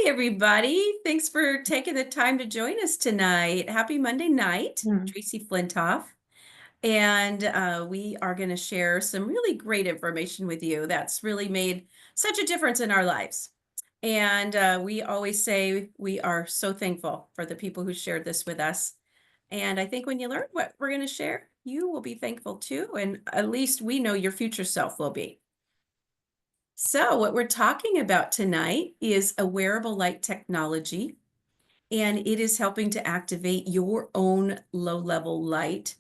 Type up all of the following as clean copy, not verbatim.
Hi, everybody. Thanks for taking the time to join us tonight. Happy Monday night, Hmm. Tracey Flintoff. And we are going to share some really great information with you that's really made such a difference in our lives. And we always say we are so thankful for the people who shared this with us. And I think when you learn what we're going to share, you will be thankful too. And at least we know your future self will be. So, what we're talking about tonight is a wearable light technology, and it is helping to activate your own low level light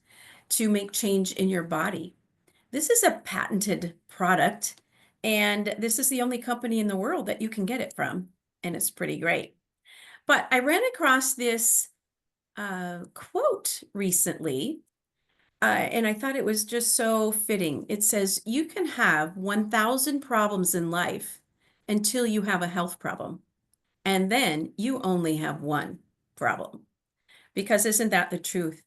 to make change in your body. This is a patented product, and this is the only company in the world that you can get it from, and it's pretty great. But I ran across this quote recently, and I thought it was just so fitting. It says, "You can have 1,000 problems in life until you have a health problem. And then you only have one problem." Because isn't that the truth?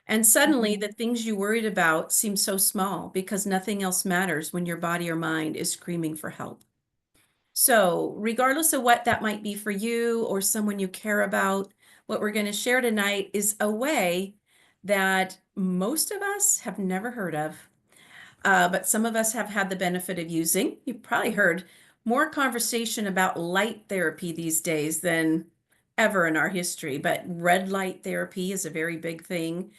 And suddenly the things you worried about seem so small because nothing else matters when your body or mind is screaming for help. So, regardless of what that might be for you or someone you care about, what we're going to share tonight is a way that most of us have never heard of, but some of us have had the benefit of using. You've probably heard more conversation about light therapy these days than ever in our history, but red light therapy is a very big thing.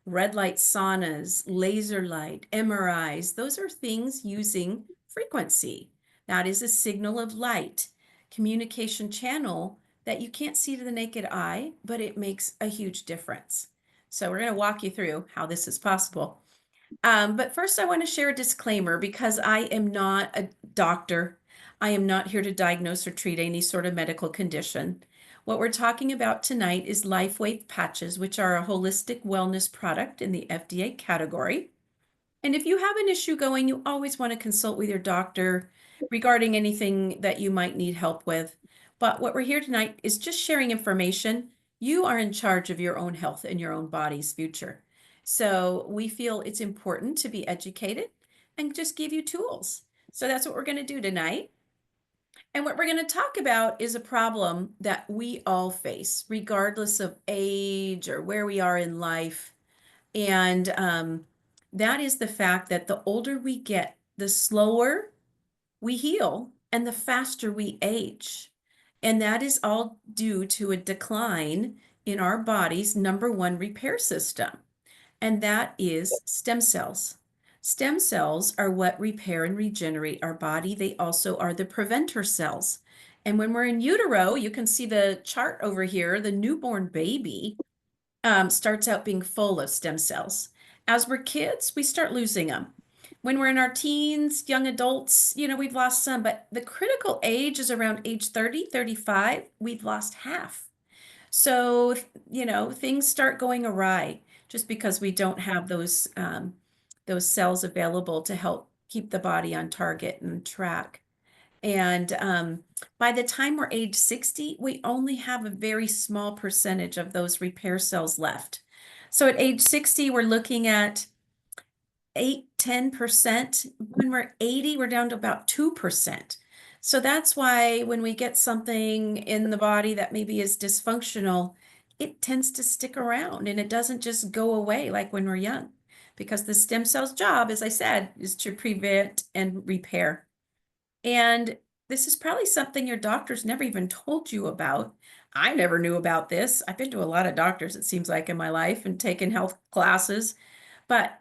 Red light saunas, laser light, MRIs, those are things using frequency. That is a signal of light, communication channel that you can't see to the naked eye, but it makes a huge difference. So, we're going to walk you through how this is possible. But first, I want to share a disclaimer because I am not a doctor. I am not here to diagnose or treat any sort of medical condition. What we're talking about tonight is LifeWave patches, which are a holistic wellness product in the FDA category. And if you have an issue going, you always want to consult with your doctor regarding anything that you might need help with. But what we're here tonight is just sharing information. You are in charge of your own health and your own body's future. So we feel it's important to be educated and just give you tools. So that's what we're going to do tonight. And what we're going to talk about is a problem that we all face, regardless of age or where we are in life. And that is the fact that the older we get, the slower we heal and the faster we age. And that is all due to a decline in our body's number one repair system, and that is stem cells. Stem cells are what repair and regenerate our body. They also are the preventer cells. And when we're in utero, you can see the chart over here, the newborn baby starts out being full of stem cells. As we're kids, we start losing them. When we're in our teens, young adults, we've lost some, but the critical age is around age 30, 35. We've lost half. So, things start going awry just because we don't have those cells available to help keep the body on target and track. And by the time we're age 60, we only have a very small percentage of those repair cells left. So at age 60, we're looking at 8-10%. When we're 80, we're down to about 2%. So that's why when we get something in the body that maybe is dysfunctional, it tends to stick around and it doesn't just go away like when we're young. Because the stem cell's job, as I said, is to prevent and repair. And this is probably something your doctor's never even told you about. I never knew about this. I've been to a lot of doctors, it seems like, in my life and taken health classes. But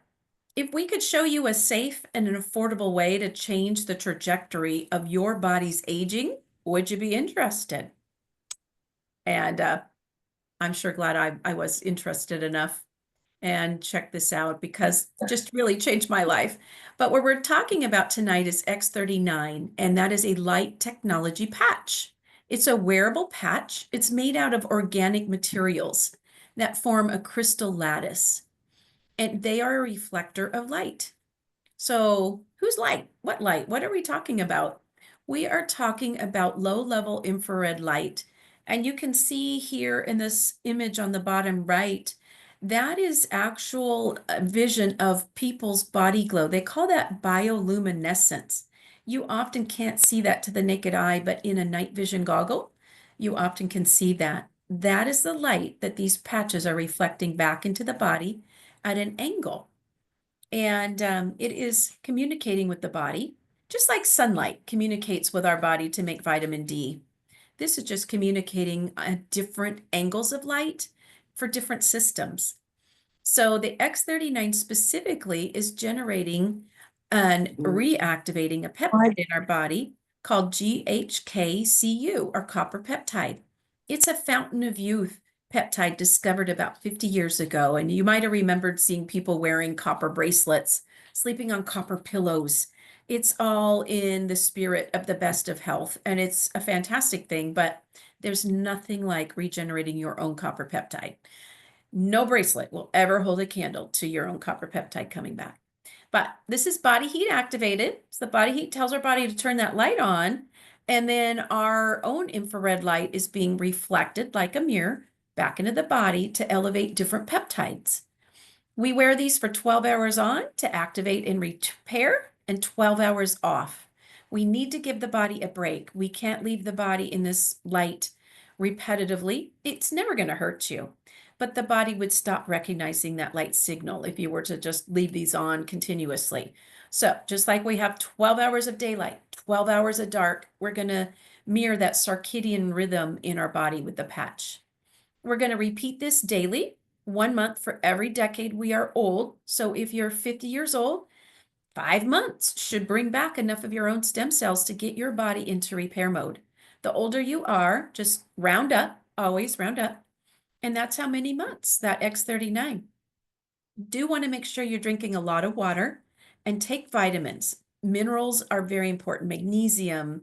if we could show you a safe and an affordable way to change the trajectory of your body's aging, would you be interested? And I'm sure glad I was interested enough and check this out because it just really changed my life. But what we're talking about tonight is X39, and that is a light technology patch. It's a wearable patch. It's made out of organic materials that form a crystal lattice, and they are a reflector of light. So, whose light? What light? What are we talking about? We are talking about low-level infrared light. And you can see here in this image on the bottom right, that is actual vision of people's body glow. They call that bioluminescence. You often can't see that to the naked eye, but in a night vision goggle, You often can see that. That is the light that these patches are reflecting back into the body at an angle. And it is communicating with the body, just like sunlight communicates with our body to make vitamin D. This is just communicating different angles of light for different systems. So the X39 specifically is generating and reactivating a peptide in our body called GHKCU, or copper peptide. It's a fountain of youth peptide discovered about 50 years ago. And you might have remembered seeing people wearing copper bracelets, sleeping on copper pillows. It's all in the spirit of the best of health. And it's a fantastic thing, but there's nothing like regenerating your own copper peptide. No bracelet will ever hold a candle to your own copper peptide coming back. But this is body heat activated. So the body heat tells our body to turn that light on. And then our own infrared light is being reflected like a mirror back into the body to elevate different peptides. We wear these for 12 hours on to activate and repair, and 12 hours off. We need to give the body a break. We can't leave the body in this light repetitively. It's never going to hurt you, but the body would stop recognizing that light signal if you were to just leave these on continuously. So just like we have 12 hours of daylight, 12 hours of dark, we're going to mirror that circadian rhythm in our body with the patch. We're going to repeat this daily, 1 month for every decade we are old. So if you're 50 years old, 5 months should bring back enough of your own stem cells to get your body into repair mode. The older you are, just round up, always round up. And that's how many months, that X39. Do want to make sure you're drinking a lot of water and take vitamins. Minerals are very important, magnesium,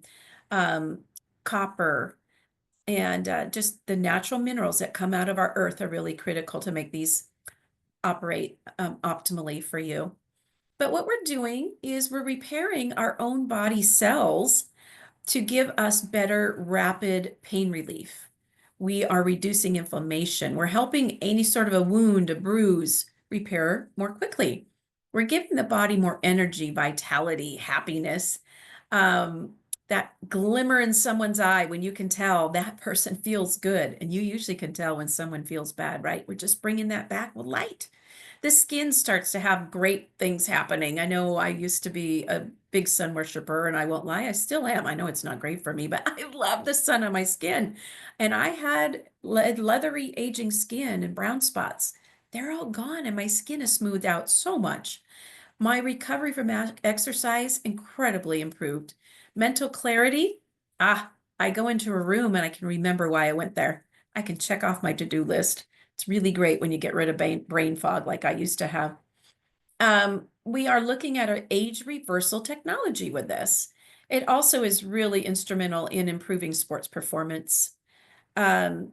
copper, and just the natural minerals that come out of our earth are really critical to make these operate optimally for you. But what we're doing is we're repairing our own body cells to give us better rapid pain relief. We are reducing inflammation. We're helping any sort of a wound, a bruise, repair more quickly. We're giving the body more energy, vitality, happiness, that glimmer in someone's eye when you can tell that person feels good. And you usually can tell when someone feels bad, right? We're just bringing that back with light. The skin starts to have great things happening. I know I used to be a big sun worshiper, and I won't lie, I still am. I know it's not great for me, but I love the sun on my skin. And I had leathery aging skin and brown spots. They're all gone, and my skin is smoothed out so much. My recovery from exercise incredibly improved. Mental clarity, I go into a room and I can remember why I went there. I can check off my to-do list. It's really great when you get rid of brain fog like I used to have. We are looking at an age reversal technology with this. It also is really instrumental in improving sports performance. Um,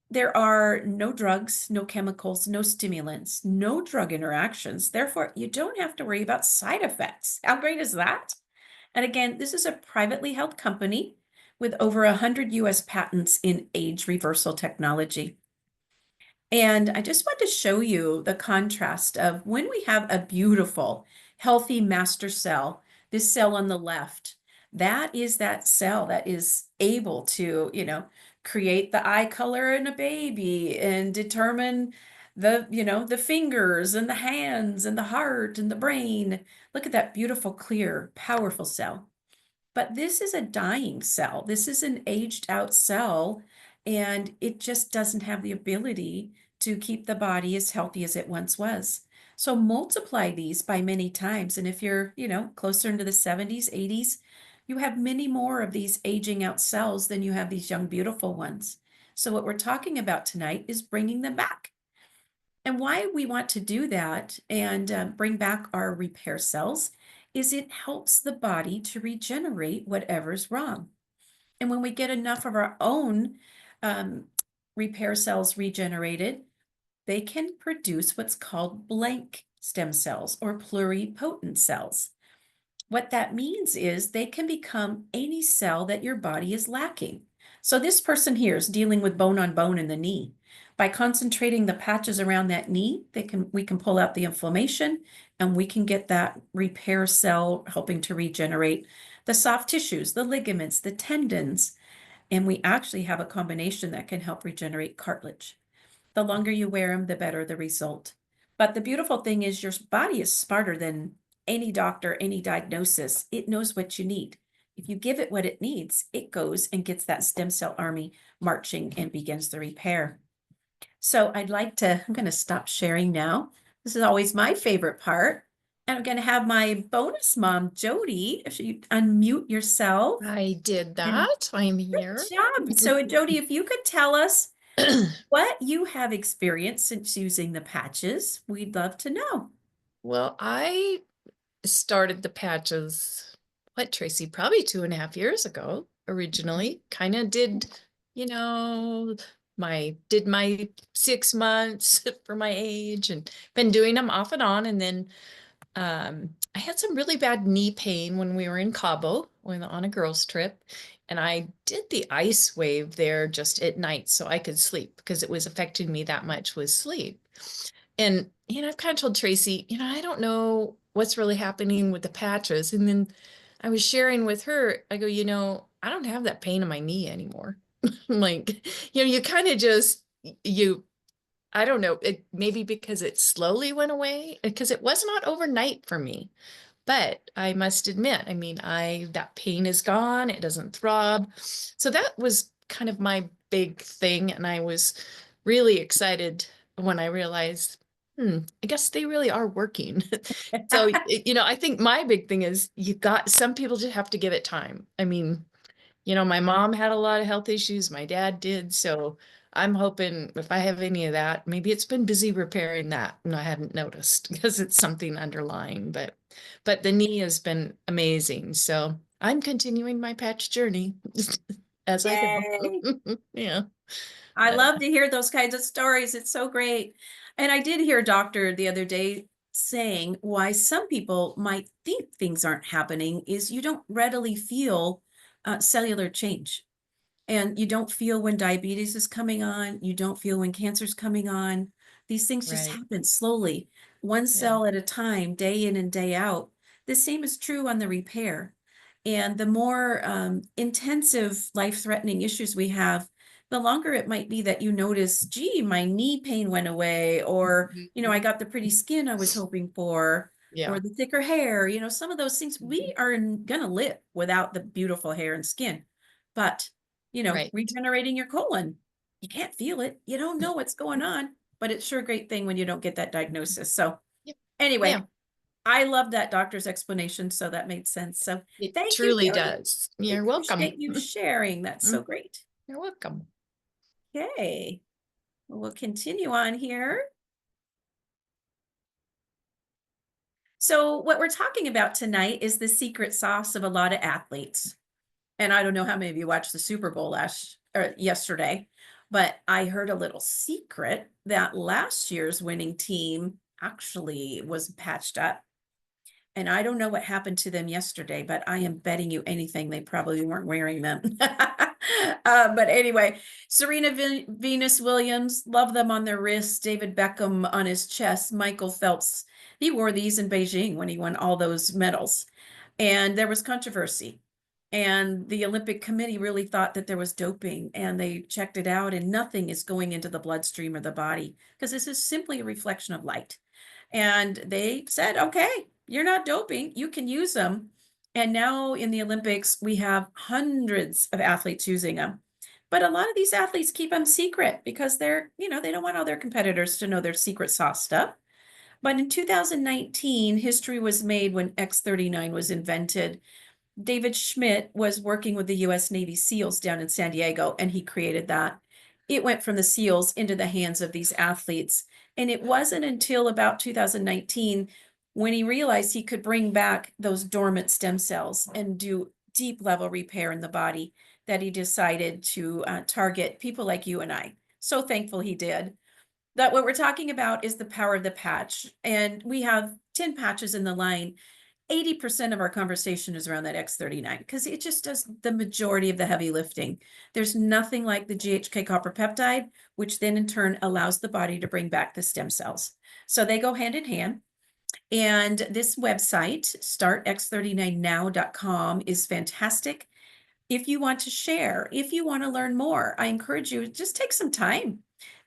there are no drugs, no chemicals, no stimulants, no drug interactions. Therefore, you don't have to worry about side effects. How great is that? And again, this is a privately held company with over 100 US patents in age reversal technology. And I just want to show you the contrast of when we have a beautiful, healthy master cell, this cell on the left, that is that cell that is able to, create the eye color in a baby and determine the fingers and the hands and the heart and the brain. Look at that beautiful, clear, powerful cell. But this is a dying cell. This is an aged out cell, and it just doesn't have the ability to keep the body as healthy as it once was. So multiply these by many times. And if you're, closer into the 70s, 80s, you have many more of these aging out cells than you have these young, beautiful ones. So what we're talking about tonight is bringing them back. And why we want to do that and bring back our repair cells is it helps the body to regenerate whatever's wrong. And when we get enough of our own repair cells regenerated, they can produce what's called blank stem cells or pluripotent cells. What that means is they can become any cell that your body is lacking. So this person here is dealing with bone on bone in the knee. By concentrating the patches around that knee, we can pull out the inflammation and we can get that repair cell helping to regenerate the soft tissues, the ligaments, the tendons. And we actually have a combination that can help regenerate cartilage. The longer you wear them, the better the result. But the beautiful thing is your body is smarter than any doctor, any diagnosis. It knows what you need. If you give it what it needs, it goes and gets that stem cell army marching and begins the repair. So I'm going to stop sharing now. This is always my favorite part. And I'm going to have my bonus mom, Jody, if you unmute yourself. I did And that. I'm good here. job. So, Jody, if you could tell us what you have experienced since using the patches, we'd love to know. Well, I started the patches, what, Tracy, probably 2.5 years ago, originally. Kind of did, you know, did my 6 months for my age and been doing them off and on. And then I had some really bad knee pain when we were in Cabo, when on a girls' trip, and I did the ice wave there just at night so I could sleep because it was affecting me that much with sleep. And I've kind of told Tracy, I don't know what's really happening with the patches. And then I was sharing with her, I go, I don't have that pain in my knee anymore. I'm like, you kind of just you I don't know, it maybe because it slowly went away, because it was not overnight for me. But I must admit, I mean, I that pain is gone, it doesn't throb. So that was kind of my big thing. And I was really excited when I realized, I guess they really are working. So, I think my big thing is some people just have to give it time. I mean, my mom had a lot of health issues, my dad did. So I'm hoping if I have any of that, maybe it's been busy repairing that and I hadn't noticed because it's something underlying. But the knee has been amazing. So I'm continuing my patch journey as I go. Yay. Yeah. I But love to hear those kinds of stories. It's so great. And I did hear a doctor the other day saying why some people might think things aren't happening is you don't readily feel cellular change. And you don't feel when diabetes is coming on, you don't feel when cancer's coming on. These things just right. happen slowly, one Yeah. cell at a time, day in and day out. The same is true on the repair. And the more intensive life-threatening issues we have, the longer it might be that you notice, gee, my knee pain went away, or, I got the pretty skin I was hoping for, Yeah. or the thicker hair, some of those things we are going to live without the beautiful hair and skin. But Right. regenerating your colon. You can't feel it. You don't know what's going on, but it's sure a great thing when you don't get that diagnosis. So Yeah. Yeah. anyway, I love that doctor's explanation. So that made sense. So It thank you, truly Jody. does. I You're welcome. appreciate you sharing. That's so Mm, great. You're welcome. Okay, we'll continue on here. So what we're talking about tonight is the secret sauce of a lot of athletes. And I don't know how many of you watched the Super Bowl yesterday, but I heard a little secret that last year's winning team actually was patched up. And I don't know what happened to them yesterday, but I am betting you anything they probably weren't wearing them. But anyway, Venus Williams, love them on their wrists. David Beckham on his chest. Michael Phelps, he wore these in Beijing when he won all those medals. And there was controversy. And the Olympic Committee really thought that there was doping, and they checked it out, and nothing is going into the bloodstream or the body because this is simply a reflection of light. And they said, okay, you're not doping, you can use them. And now in the Olympics, we have hundreds of athletes using them. But a lot of these athletes keep them secret because they don't want all their competitors to know their secret sauce stuff. But in 2019, history was made when X39 was invented. David Schmidt was working with the US Navy SEALs down in San Diego, and he created that. It went from the SEALs into the hands of these athletes. And it wasn't until about 2019 when he realized he could bring back those dormant stem cells and do deep level repair in the body that he decided to target people like you and I. So thankful he did. That what we're talking about is the power of the patch. And we have 10 patches in the line. 80% of our conversation is around that X39 because it just does the majority of the heavy lifting. There's nothing like the GHK copper peptide, which then in turn allows the body to bring back the stem cells. So they go hand in hand. And this website, startx39now.com, is fantastic. If you want to share, if you want to learn more, I encourage you to just take some time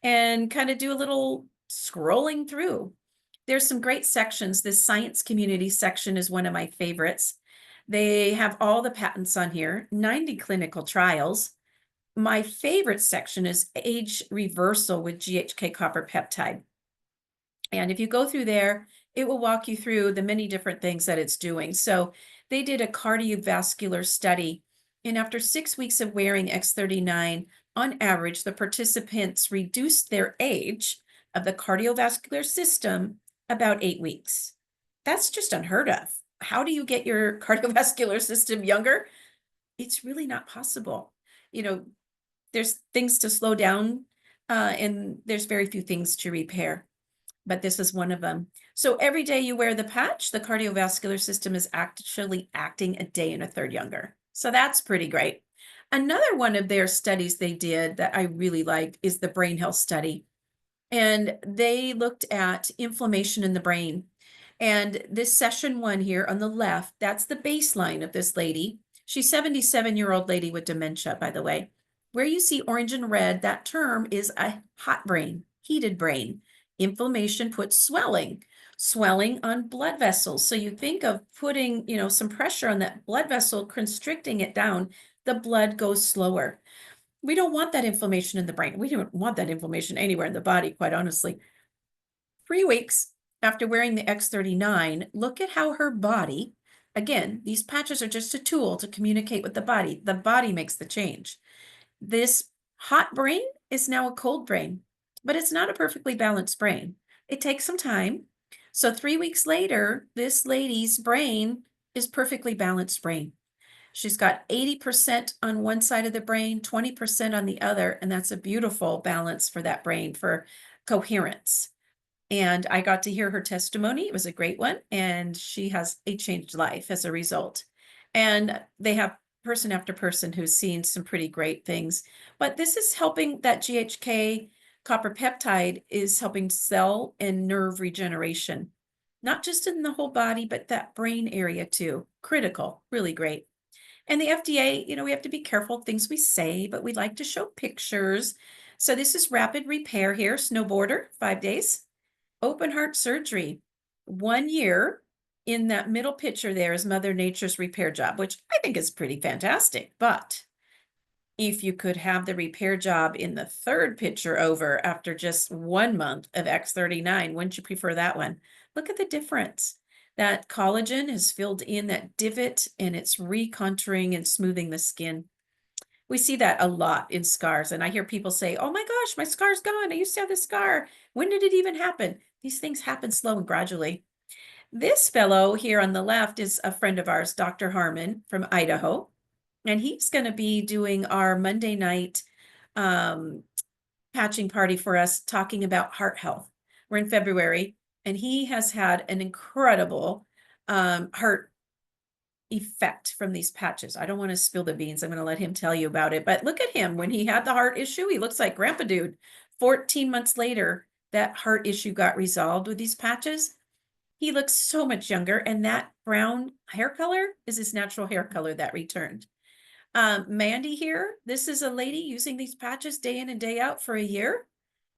and kind of do a little scrolling through. There's some great sections. This science community section is one of my favorites. They have all the patents on here, 90 clinical trials. My favorite section is age reversal with GHK copper peptide. And if you go through there, it will walk you through the many different things that it's doing. So they did a cardiovascular study, and after 6 weeks of wearing X39, on average, the participants reduced their age of the cardiovascular system about 8 weeks. That's just unheard of. How do you get your cardiovascular system younger? It's really not possible. You know, there's things to slow down, and there's very few things to repair, but this is one of them. So every day you wear the patch, the cardiovascular system is actually acting a day and a third younger. So that's pretty great. Another one of their studies they did that I really liked is the brain health study. And they looked at inflammation in the brain. And this session one here on the left, that's the baseline of this lady. She's 77-year-old lady with dementia, by the way. Where you see orange and red, that term is a hot brain, heated brain. Inflammation puts swelling, swelling on blood vessels. So you think of putting, some pressure on that blood vessel, constricting it down, the blood goes slower. We don't want that inflammation in the brain. We don't want that inflammation anywhere in the body, quite honestly. 3 weeks after wearing the X39, look at how her body, again, these patches are just a tool to communicate with the body. The body makes the change. This hot brain is now a cold brain, but it's not a perfectly balanced brain. It takes some time. So 3 weeks later, this lady's brain is perfectly balanced brain. She's got 80% on one side of the brain, 20% on the other, and that's a beautiful balance for that brain for coherence. And I got to hear her testimony. It was a great one, and she has a changed life as a result. And they have person after person who's seen some pretty great things. But this is helping that GHK copper peptide is helping cell and nerve regeneration, not just in the whole body, but that brain area too. Critical, really great. And the FDA, we have to be careful things we say, but we like to show pictures. So this is rapid repair here, snowboarder, 5 days. Open heart surgery, 1 year. In that middle picture there is Mother Nature's repair job, which I think is pretty fantastic. But if you could have the repair job in the third picture over after just 1 month of X39, wouldn't you prefer that one? Look at the difference. That collagen has filled in that divot and it's recontouring and smoothing the skin. We see that a lot in scars. And I hear people say, oh my gosh, my scar's gone. I used to have this scar. When did it even happen? These things happen slow and gradually. This fellow here on the left is a friend of ours, Dr. Harmon from Idaho. And he's going to be doing our Monday night um, patching party for us, talking about heart health. We're in February, and he has had an incredible heart effect from these patches. I don't want to spill the beans. I'm going to let him tell you about it. But look at him. When he had the heart issue, he looks like Grandpa Dude. 14 months later, that heart issue got resolved with these patches. He looks so much younger, and that brown hair color is his natural hair color that returned. Mandy here, this is a lady using these patches day in and day out for a year.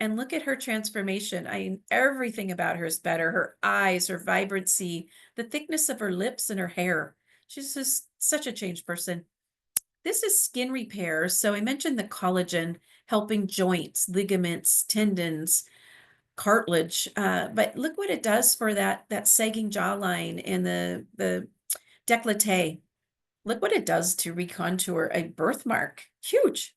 And look at her transformation. Everything about her is better. Her eyes, her vibrancy, the thickness of her lips and her hair. She's just such a changed person. This is skin repair. So I mentioned the collagen helping joints, ligaments, tendons, cartilage. But look what it does for that sagging jawline and the décolleté. Look what it does to recontour a birthmark. Huge.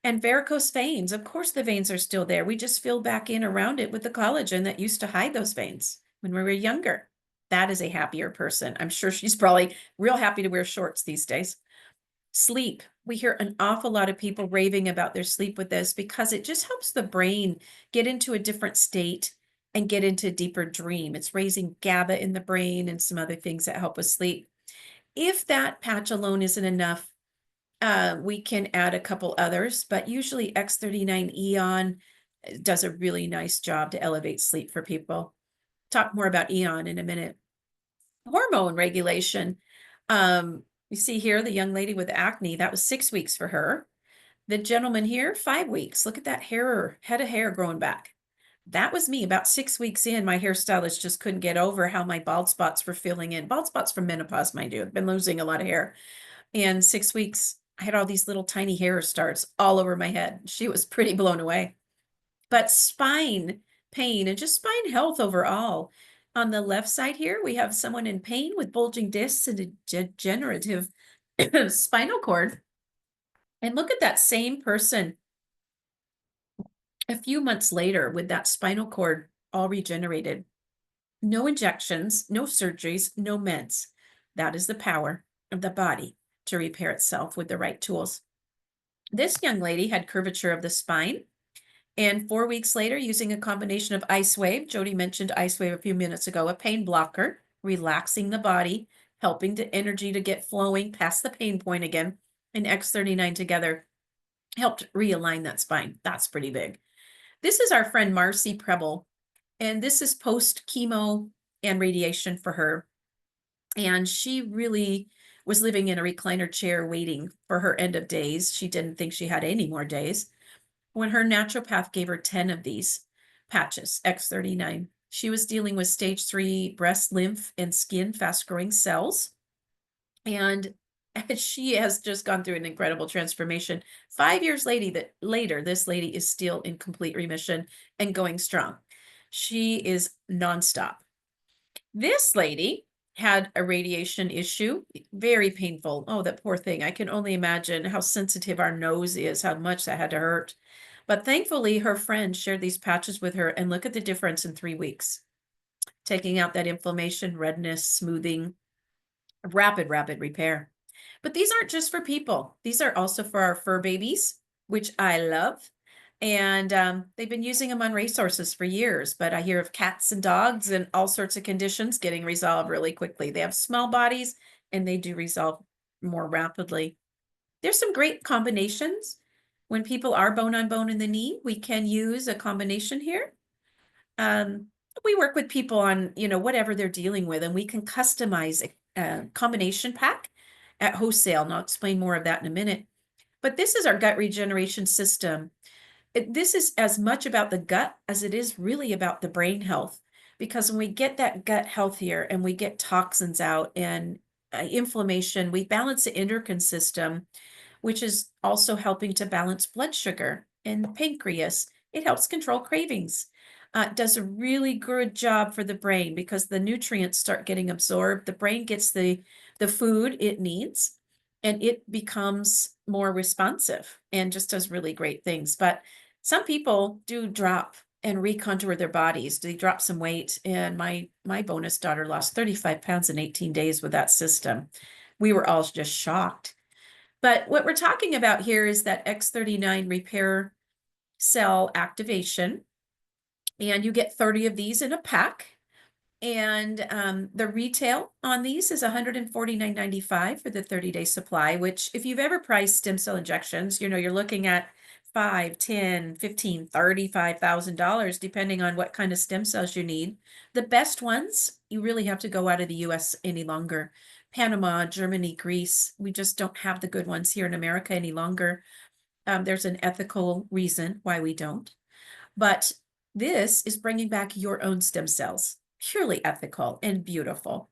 And varicose veins. Of course, the veins are still there. We just fill back in around it with the collagen that used to hide those veins when we were younger. That is a happier person. I'm sure she's probably real happy to wear shorts these days. Sleep. We hear an awful lot of people raving about their sleep with this because it just helps the brain get into a different state and get into a deeper dream. It's raising GABA in the brain and some other things that help with sleep. If that patch alone isn't enough, we can add a couple others, but usually X39 Eon does a really nice job to elevate sleep for people. Talk more about Eon in a minute. Hormone regulation. You see here, the young lady with acne, that was 6 weeks for her. The gentleman here, 5 weeks. Look at that hair, head of hair growing back. That was me about 6 weeks in. My hairstylist just couldn't get over how my bald spots were filling in. Bald spots from menopause, mind you. I've been losing a lot of hair. And 6 weeks, I had all these little tiny hair starts all over my head. She was pretty blown away. But spine pain and just spine health overall. On the left side here, we have someone in pain with bulging discs and a degenerative spinal cord. And look at that same person a few months later with that spinal cord all regenerated. No injections, no surgeries, no meds. That is the power of the body to repair itself with the right tools. This young lady had curvature of the spine. And 4 weeks later, using a combination of Ice Wave, Jody mentioned Ice Wave a few minutes ago, a pain blocker, relaxing the body, helping the energy to get flowing past the pain point again, and X39 together helped realign that spine. That's pretty big. This is our friend Marcy Preble, and this is post chemo and radiation for her. And she really was living in a recliner chair waiting for her end of days. She didn't think she had any more days. When her naturopath gave her 10 of these patches, X39, she was dealing with stage 3 breast, lymph, and skin fast growing cells. And she has just gone through an incredible transformation. 5 years later, this lady is still in complete remission and going strong. She is nonstop. This lady had a radiation issue, very painful. Oh, that poor thing. I can only imagine how sensitive our nose is, how much that had to hurt. But thankfully, her friend shared these patches with her, and look at the difference in 3 weeks. Taking out that inflammation, redness, smoothing, rapid repair. But these aren't just for people. These are also for our fur babies, which I love. And they've been using them on racehorses for years, but I hear of cats and dogs and all sorts of conditions getting resolved really quickly. They have small bodies and they do resolve more rapidly. There's some great combinations. When people are bone on bone in the knee, we can use a combination here. Um, we work with people on, whatever they're dealing with, and we can customize a combination pack at wholesale. And I'll explain more of that in a minute. But this is our gut regeneration system. This is as much about the gut as it is really about the brain health. Because when we get that gut healthier and we get toxins out and inflammation, we balance the endocrine system, which is also helping to balance blood sugar and pancreas. It helps control cravings. It does a really good job for the brain because the nutrients start getting absorbed. The brain gets the food it needs and it becomes more responsive and just does really great things. But some people do drop and recontour their bodies. They drop some weight. And my bonus daughter lost 35 pounds in 18 days with that system. We were all just shocked. But what we're talking about here is that X39 repair cell activation. And you get 30 of these in a pack. And the retail on these is $149.95 for the 30-day supply, which if you've ever priced stem cell injections, you're looking at 5, 10, 15, $35,000, depending on what kind of stem cells you need. The best ones, you really have to go out of the US any longer. Panama, Germany, Greece, we just don't have the good ones here in America any longer. There's an ethical reason why we don't. But this is bringing back your own stem cells, purely ethical and beautiful.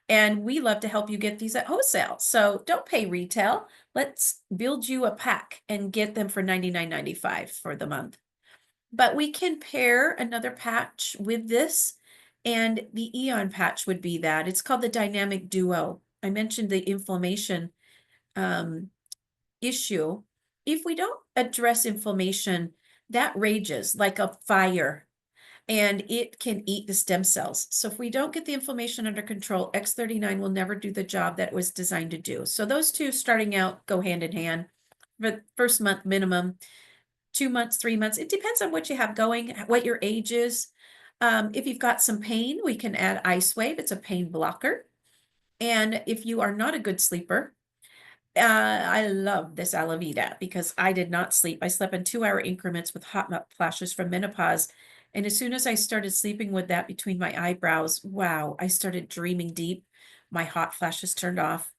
And we love to help you get these at wholesale. So don't pay retail. Let's build you a pack and get them for $99.95 for the month. But we can pair another patch with this, and the Eon patch would be that. It's called the Dynamic Duo. I mentioned the inflammation issue. If we don't address inflammation, that rages like a fire and it can eat the stem cells. So if we don't get the inflammation under control, X39 will never do the job that it was designed to do. So those two starting out go hand in hand. For first month minimum, 2 months, 3 months. It depends on what you have going, what your age is. If you've got some pain, we can add Ice Wave. It's a pain blocker. And if you are not a good sleeper, I love this Alavida because I did not sleep. I slept in 2-hour increments with hot flashes from menopause. And as soon as I started sleeping with that between my eyebrows, wow, I started dreaming deep. My hot flashes turned off.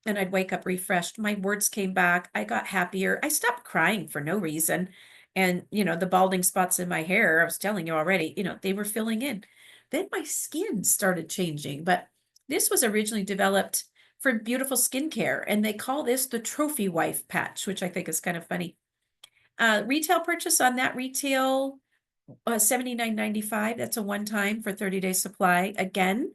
and I'd wake up refreshed. My words came back. I got happier. I stopped crying for no reason. And, the balding spots in my hair, I was telling you already, they were filling in. Then my skin started changing. But this was originally developed for beautiful skincare. And they call this the trophy wife patch, which I think is kind of funny. Retail purchase on that retail, 79.95. That's a one time for 30-day supply. Again,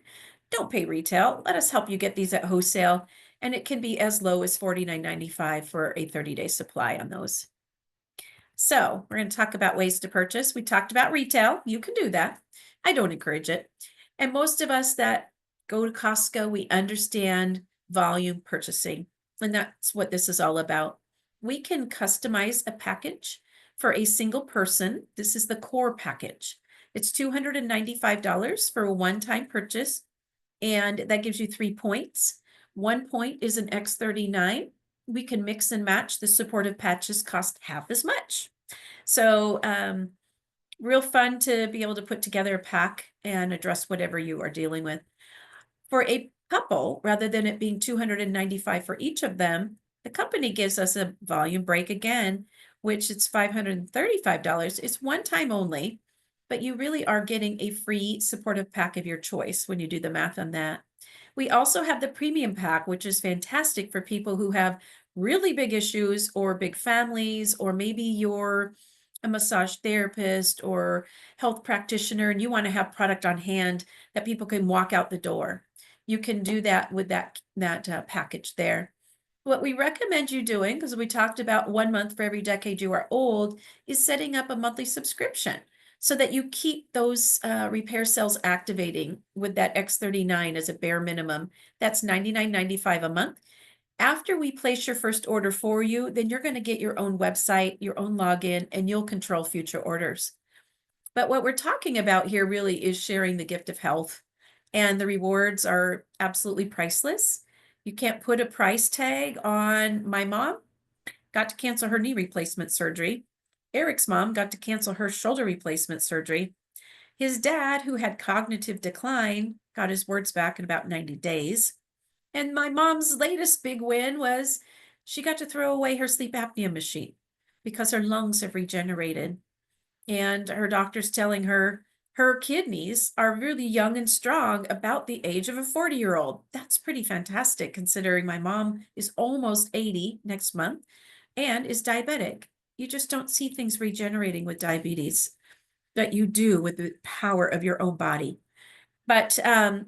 don't pay retail. Let us help you get these at wholesale. And it can be as low as 49.95 for a 30-day supply on those. So we're going to talk about ways to purchase. We talked about retail. You can do that. I don't encourage it. And most of us that go to Costco, we understand volume purchasing. And that's what this is all about. We can customize a package for a single person. This is the core package. It's $295 for a one-time purchase, and that gives you 3 points. 1 point is an X39. We can mix and match. The supportive patches cost half as much. So, real fun to be able to put together a pack and address whatever you are dealing with. For a couple, rather than it being 295 for each of them, the company gives us a volume break again, which it's $535. It's one time only, but you really are getting a free supportive pack of your choice when you do the math on that. We also have the premium pack, which is fantastic for people who have really big issues or big families, or maybe you're a massage therapist or health practitioner and you want to have product on hand that people can walk out the door. You can do that with that package there. What we recommend you doing, because we talked about 1 month for every decade you are old, is setting up a monthly subscription so that you keep those repair cells activating with that X39 as a bare minimum. That's $99.95 a month. After we place your first order for you, then you're going to get your own website, your own login, and you'll control future orders. But what we're talking about here really is sharing the gift of health, and the rewards are absolutely priceless. You can't put a price tag on my mom, got to cancel her knee replacement surgery. Eric's mom got to cancel her shoulder replacement surgery. His dad, who had cognitive decline, got his words back in about 90 days. And my mom's latest big win was she got to throw away her sleep apnea machine because her lungs have regenerated. And her doctor's telling her her kidneys are really young and strong, about the age of a 40-year-old. That's pretty fantastic considering my mom is almost 80 next month and is diabetic. You just don't see things regenerating with diabetes, but you do with the power of your own body. But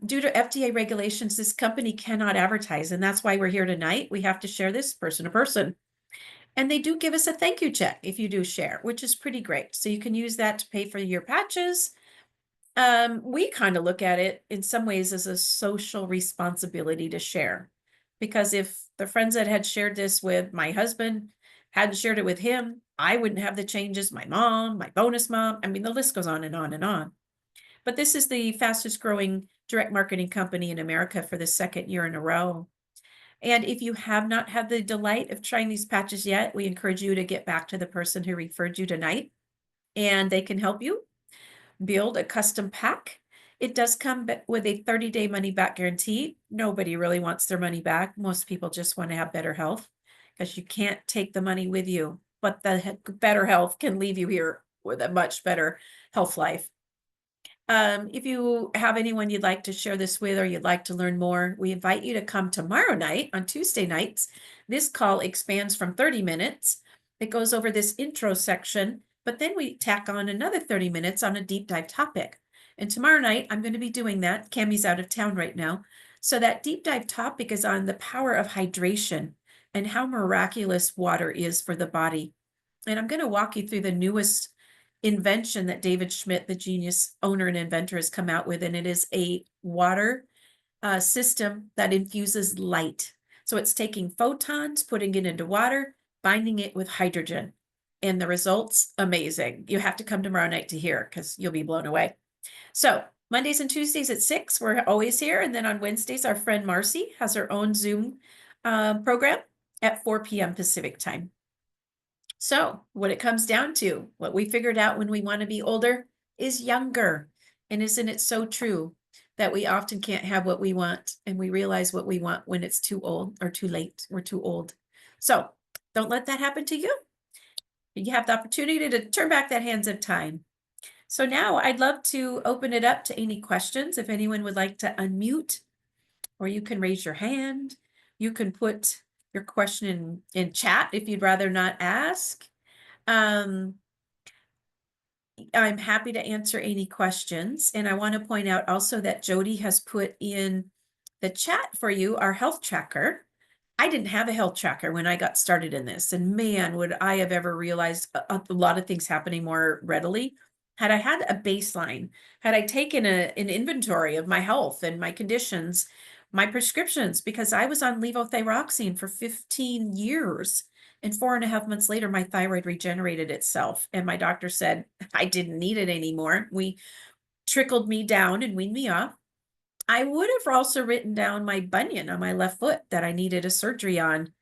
due to FDA regulations, this company cannot advertise, and that's why we're here tonight. We have to share this person to person. And they do give us a thank you check if you do share, which is pretty great. So you can use that to pay for your patches. We kind of look at it in some ways as a social responsibility to share. Because if the friends that had shared this with my husband hadn't shared it with him, I wouldn't have the changes. My mom, my bonus mom. I mean, the list goes on and on and on. But this is the fastest growing direct marketing company in America for the second year in a row. And if you have not had the delight of trying these patches yet, we encourage you to get back to the person who referred you tonight, and they can help you build a custom pack. It does come with a 30-day money back guarantee. Nobody really wants their money back. Most people just want to have better health because you can't take the money with you, but the better health can leave you here with a much better health life. If you have anyone you'd like to share this with or you'd like to learn more, we invite you to come tomorrow night on Tuesday nights. This call expands from 30 minutes. It goes over this intro section, but then we tack on another 30 minutes on a deep dive topic. And tomorrow night, I'm going to be doing that. Cammie's out of town right now. So that deep dive topic is on the power of hydration and how miraculous water is for the body. And I'm going to walk you through the newest invention that David Schmidt, the genius owner and inventor, has come out with, and it is a water system that infuses light. So it's taking photons, putting it into water, binding it with hydrogen, and the results amazing. You have to come tomorrow night to hear because you'll be blown away. So Mondays and Tuesdays at 6, we're always here, and then on Wednesdays, our friend Marcy has her own Zoom program at 4 p.m. Pacific time. So what it comes down to, what we figured out when we want to be older is younger. And isn't it so true? that we often can't have what we want, and we realize what we want when it's too old or too late. We're too old. So don't let that happen to you. You have the opportunity to turn back that hands of time. So now I'd love to open it up to any questions. If anyone would like to unmute, or you can raise your hand. You can put your question in chat if you'd rather not ask. Um, I'm happy to answer any questions. And I want to point out also that Jody has put in the chat for you our health tracker. I didn't have a health tracker when I got started in this. And man, would I have ever realized a lot of things happening more readily had I had a baseline, had I taken an inventory of my health and my conditions, my prescriptions, because I was on levothyroxine for 15 years. And 4.5 months later, my thyroid regenerated itself. And my doctor said I didn't need it anymore. We trickled me down and weaned me off. I would have also written down my bunion on my left foot that I needed a surgery on.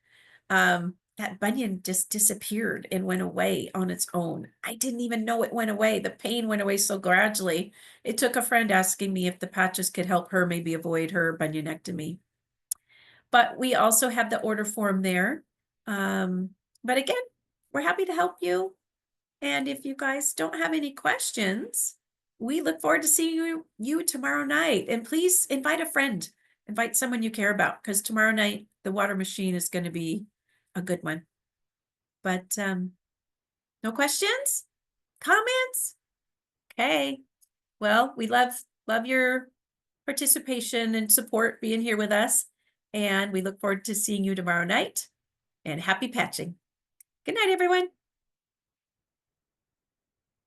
That bunion just disappeared and went away on its own. I didn't even know it went away. The pain went away so gradually. It took a friend asking me if the patches could help her maybe avoid her bunionectomy. But we also have the order form there. Um, but again, we're happy to help you. And if you guys don't have any questions, we look forward to seeing you tomorrow night. And please invite a friend, invite someone you care about, because tomorrow night the water machine is going to be a good one. But no questions, comments. Okay. Well, we love your participation and support being here with us. And we look forward to seeing you tomorrow night. And happy patching. Good night, everyone.